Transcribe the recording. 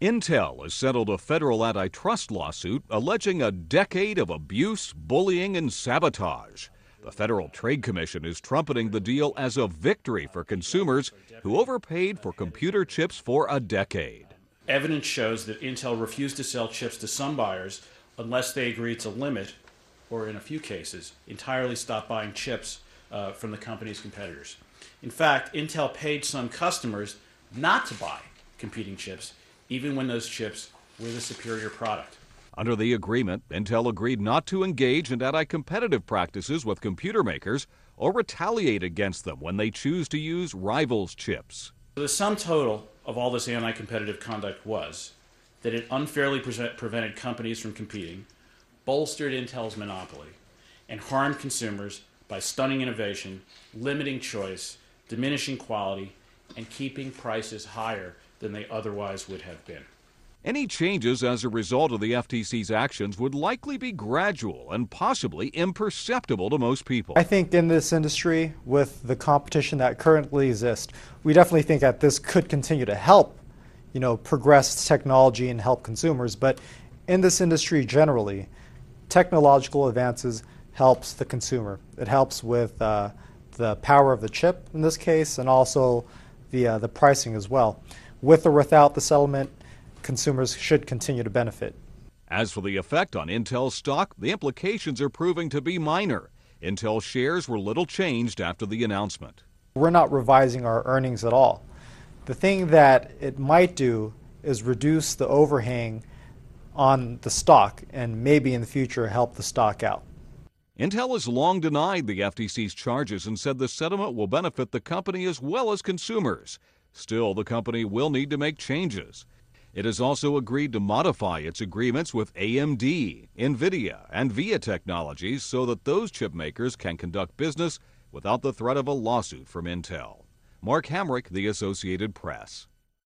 Intel has settled a federal antitrust lawsuit alleging a decade of abuse, bullying, and sabotage. The Federal Trade Commission is trumpeting the deal as a victory for consumers who overpaid for computer chips for a decade. Evidence shows that Intel refused to sell chips to some buyers unless they agreed to limit, or in a few cases, entirely stop buying chips from the company's competitors. In fact, Intel paid some customers not to buy competing chips, even when those chips were the superior product. Under the agreement, Intel agreed not to engage in anti-competitive practices with computer makers or retaliate against them when they choose to use rivals' chips. The sum total of all this anti-competitive conduct was that it unfairly prevented companies from competing, bolstered Intel's monopoly, and harmed consumers by stunning innovation, limiting choice, diminishing quality, and keeping prices higher than they otherwise would have been. Any changes as a result of the FTC's actions would likely be gradual and possibly imperceptible to most people. I think in this industry, with the competition that currently exists, we definitely think that this could continue to help, progress technology and help consumers. But in this industry generally, technological advances helps the consumer. It helps with the power of the chip in this case, and also the pricing as well. With or without the settlement, consumers should continue to benefit. As for the effect on Intel's stock, the implications are proving to be minor. Intel shares were little changed after the announcement. We're not revising our earnings at all. The thing that it might do is reduce the overhang on the stock and maybe in the future help the stock out. Intel has long denied the FTC's charges and said the settlement will benefit the company as well as consumers. Still, the company will need to make changes. It has also agreed to modify its agreements with AMD, NVIDIA, and VIA Technologies so that those chip makers can conduct business without the threat of a lawsuit from Intel. Mark Hamrick, The Associated Press.